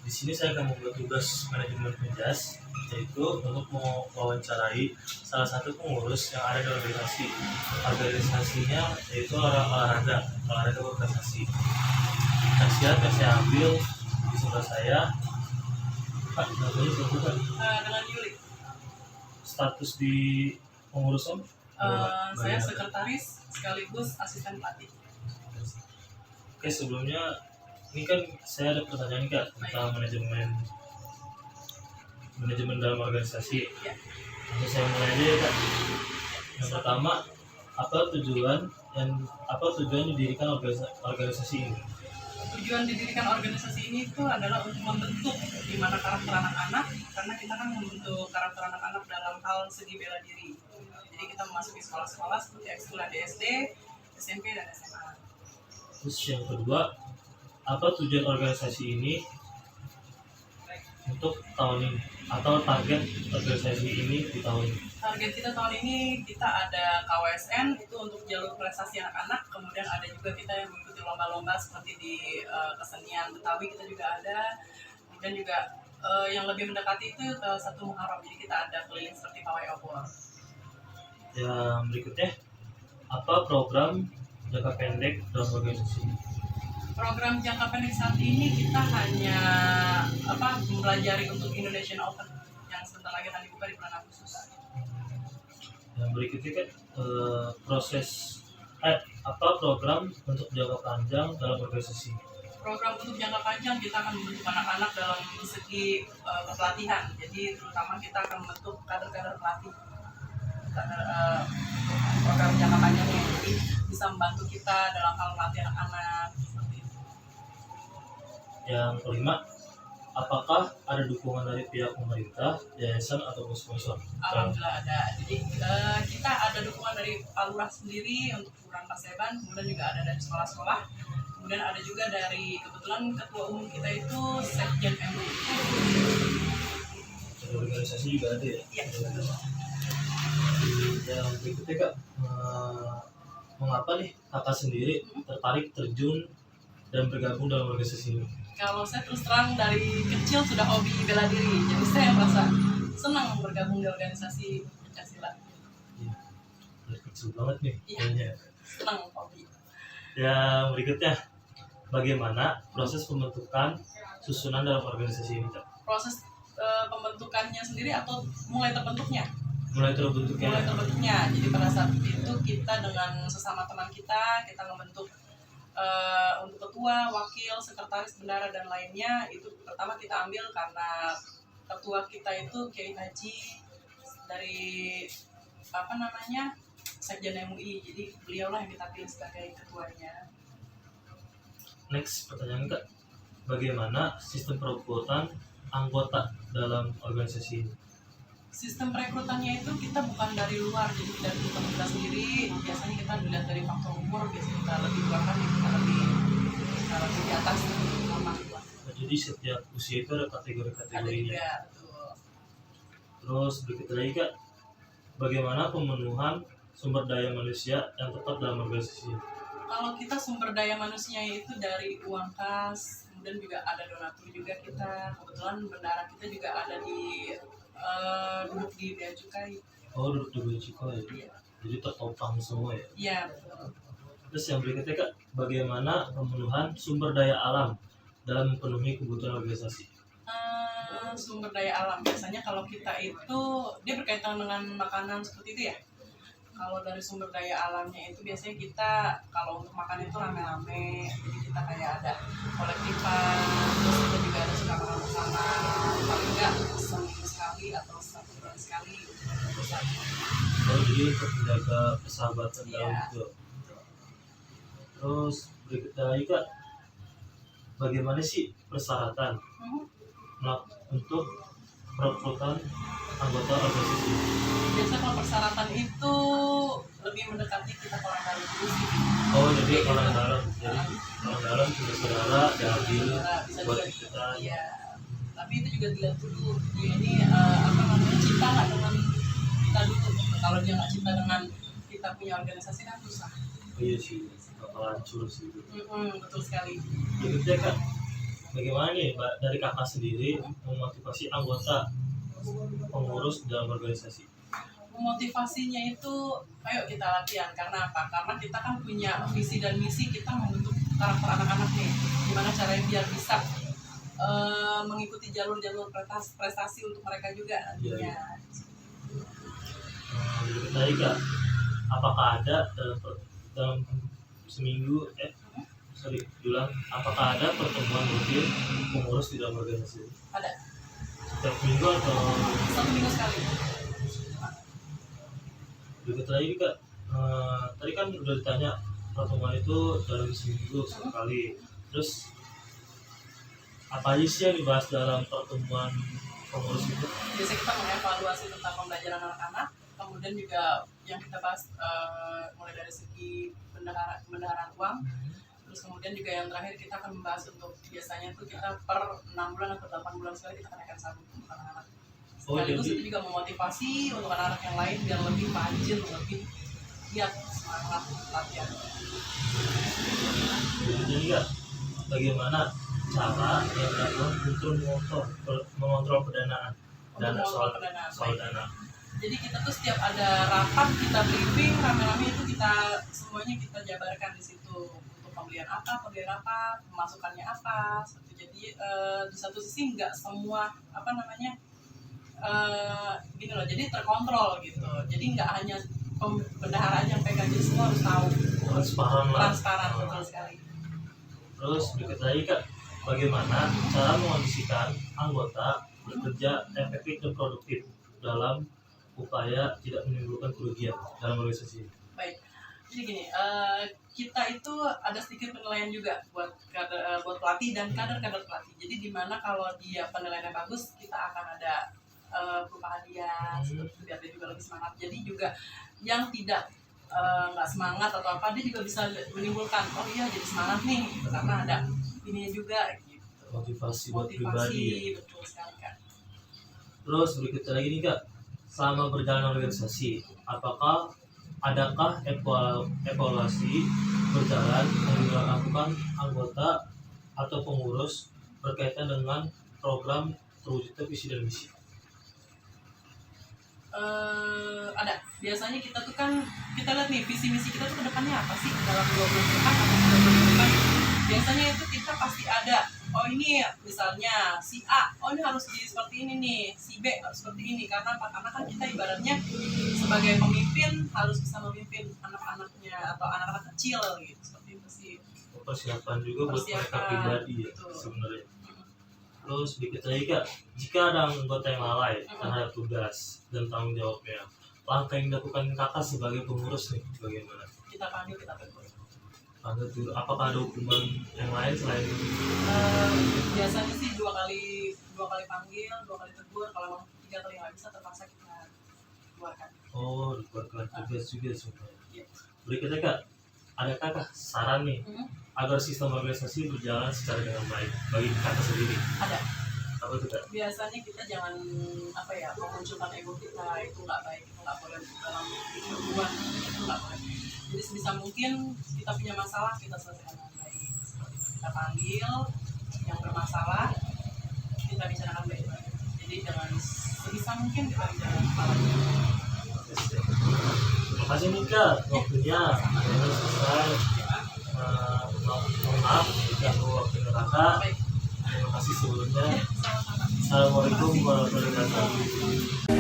Di sini saya akan membuat tugas manajemen penjas, yaitu untuk mewawancarai salah satu pengurus yang ada di organisasi. Organisasinya yaitu olahraga berprestasi. Kasihan yang saya ambil di sebelah saya, Pak, namanya siapa Pak? Dengan Yuli. Status di pengurusan? Saya sekretaris sekaligus asisten pelatih. Oke, sebelumnya ini kan saya ada pertanyaan Kak tentang manajemen dalam organisasi. Ya. Langsung saya mulai aja ya Kak. Yang pertama, apa tujuan didirikan organisasi ini? Tujuan didirikan organisasi ini itu adalah untuk membentuk di mana karakter anak-anak, karena kita kan membentuk karakter anak-anak dalam hal segi bela diri. Jadi kita memasuki sekolah-sekolah seperti ekskul SD, SMP, dan SMA. Terus yang kedua, apa tujuan organisasi ini untuk tahun ini atau target organisasi ini di tahun ini? Target kita tahun ini kita ada KWSN itu untuk jalur prestasi anak-anak, kemudian ada juga kita yang mengikuti lomba-lomba seperti di kesenian Betawi kita juga ada, kemudian juga yang lebih mendekati itu ke 1 Muharram, jadi kita ada keliling seperti pawai obor. Yang berikutnya, apa program jangka pendek dalam organisasi ini? Program jangka pendek saat ini kita hanya mempelajari untuk Indonesian Open yang sebentar lagi akan dibuka di bulan Agustus. Yang berikutnya kan program untuk jangka panjang dalam organisasi ini? Program untuk jangka panjang kita akan membentuk anak-anak dalam segi kepelatihan, jadi terutama kita akan membentuk kader-kader pelatih. Program jangka panjangnya jadi bisa membantu kita dalam hal melatih anak-anak seperti itu. Yang kelima, apakah ada dukungan dari pihak pemerintah, yayasan ataupun sponsor? Alhamdulillah ada. Jadi kita ada dukungan dari Pak Lurah sendiri untuk Kelurahan Paseban, kemudian juga ada dari sekolah-sekolah, kemudian ada juga dari kebetulan ketua umum kita itu Sekjen MUI. Dari organisasi juga ada ya? Iya. Yang berikutnya Kak, mengapa nih Kakak sendiri tertarik terjun dan bergabung dalam organisasi ini? Kalau saya terus terang dari kecil sudah hobi bela diri, jadi saya merasa senang bergabung di organisasi Pencaksilat. Iya, dari kecil banget nih kayaknya. Senang hobi. Yang berikutnya, bagaimana proses pembentukan susunan dalam organisasi ini Kak? Proses pembentukannya sendiri atau mulai terbentuknya? Mulai terbentuknya. Jadi pada saat itu kita dengan sesama teman kita membentuk untuk ketua, wakil, sekretaris, bendara dan lainnya. Itu pertama kita ambil karena ketua kita itu Kiai Haji dari Sekjen MUI. Jadi beliaulah yang kita pilih sebagai ketuanya. Next pertanyaan Kak, bagaimana sistem perekrutan anggota dalam organisasi ini? Sistem perekrutannya itu kita bukan dari luar, jadi dari teman kita sendiri. Biasanya kita dilihat dari faktor umur, biasanya kita lebih tua kan, kita lebih di atas normal. Jadi setiap usia itu ada kategori-kategorinya. Ada juga, betul. Terus berikutnya lagi Kak, bagaimana pemenuhan sumber daya manusia yang tetap dalam organisasi ini? Kalau kita sumber daya manusianya itu dari uang kas, kemudian juga ada donatur juga kita. Kebetulan bendara kita juga ada di duduk di Bea Cukai. Oh, duduk di Bea Cukai. Iya. Jadi tertopang semua ya? Iya, betul. Terus yang berikutnya Kak, bagaimana pemenuhan sumber daya alam dalam memenuhi kebutuhan organisasi? Sumber daya alam biasanya kalau kita itu dia berkaitan dengan makanan seperti itu ya. Kalau dari sumber daya alamnya itu biasanya kita kalau untuk makan itu rame-rame, jadi kita kayak ada kolektifan, terus kita juga ada suka makan bersama, paling enggak seminggu sekali atau 1 bulan sekali. Jadi untuk menjaga persahabatan dalam itu. Terus berikutnya lagi Kak, bagaimana sih persyaratan untuk perekrutan anggota organisasi? Biasanya kalau persyaratan itu lebih mendekati kita ke orang dalam dulu sih. Oh, jadi orang dalam, sudah saudara diambil buat kita. Iya. Tapi itu juga dilihat dulu dia ini cinta nggak dengan kita dulu. Kalau dia nggak cinta dengan kita punya organisasi kan susah. Iya sih, bakal hancur sih. Betul sekali. Berikutnya Kak, bagaimana nih Mbak dari kakak sendiri memotivasi anggota pengurus dalam organisasi? Motivasinya itu, ayo kita latihan. Karena apa? Karena kita kan punya visi dan misi, kita membentuk karakter anak-anak nih. Gimana caranya biar bisa mengikuti jalur-jalur prestasi untuk mereka juga nantinya. Tadi Kak, apakah ada dalam seminggu apakah ada pertemuan rutin pengurus di dalam organisasi? Ada. Setiap minggu atau 1 minggu sekali. berikut lagi Kak, tadi kan udah ditanya pertemuan itu dalam seminggu sekali, terus apa aja sih yang dibahas dalam pertemuan pengurus itu? Biasanya kita mengevaluasi tentang pembelajaran anak-anak, kemudian juga yang kita bahas mulai dari segi bendaharaan uang, terus kemudian juga yang terakhir kita akan membahas untuk biasanya tuh kita per 6 bulan atau 8 bulan sekali kita kenaikan sabuk untuk anak-anak. Sekaligus itu juga memotivasi untuk anak-anak yang lain biar lebih rajin, lebih giat semangat latihan. Jadi Kak, bagaimana cara yang dilakukan untuk mengontrol pendanaan dana soal dana? Jadi kita tuh setiap ada rapat, kita briefing rame-rame, itu kita semuanya kita jabarkan di situ untuk pembelian apa, pemasukannya apa. Jadi di satu sisi nggak semua gini loh, jadi terkontrol gitu. Jadi nggak hanya bendahara aja yang pegang, jadi semua harus tahu. Transparan betul sekali. Terus berikut lagi Kak, bagaimana cara mengondisikan anggota bekerja efektif dan produktif dalam upaya tidak menimbulkan kerugian dalam organisasi? Baik, jadi gini, kita itu ada sedikit penilaian juga buat pelatih dan kader-kader pelatih. Jadi dimana kalau dia penilaiannya bagus, kita akan ada berupa hadiah, seperti itu, biar dia juga lebih semangat. Jadi juga yang tidak nggak semangat atau apa, dia juga bisa menimbulkan, oh iya jadi semangat nih gitu, karena ada ini juga gitu. Motivasi buat pribadi ya? Betul sekali Kak. Terus berikutnya lagi nih Kak, selama berjalan organisasi, adakah evaluasi berjalan yang dilakukan anggota atau pengurus berkaitan dengan program terwujudnya visi dan misi? Ada. Biasanya kita tuh kan, kita lihat nih visi misi kita tuh ke depannya apa sih dalam 2 bulan ke depan atau 3 bulan ke depan. Biasanya itu kita pasti ada, oh ini misalnya si A, oh ini harus di seperti ini nih, si B harus seperti ini. Karena kan kita ibaratnya sebagai pemimpin harus bisa memimpin anak-anaknya atau anak-anak kecil gitu, seperti itu sih. Persiapan juga buat mereka pribadi ya sebenarnya. Terus berikut lagi Kak, jika ada anggota yang lalai terhadap tugas dan tanggung jawabnya, langkah yang dilakukan Kakak sebagai pengurus nih bagaimana? Kita panggil, kita tegur. Apakah ada hukuman yang lain selain itu? Biasanya sih dua kali panggil, 2 kali tegur. Kalau memang 3 kali nggak bisa, terpaksa kita keluarkan. Oh, dikeluarkan tugas juga sebenarnya. Iya. Berikutnya Kak, adakah saran nih agar sistem organisasi berjalan secara dengan baik bagi Kakak sendiri? Ada. Apa itu Kak? Biasanya kita jangan memunculkan ego kita, itu nggak baik, itu nggak boleh dalam hubungan, itu nggak boleh. Jadi sebisa mungkin kita punya masalah, kita selesaikan dengan baik. Kita panggil yang bermasalah, kita bicarakan baik-baik. Jadi dengan sebisa mungkin kita bicarakan masalahnya. Terima kasih nih Kak, waktunya sudah selesai. Mohon maaf jika waktu Kakak. Terima kasih sebelumnya. Assalamualaikum warahmatullahi wabarakatuh.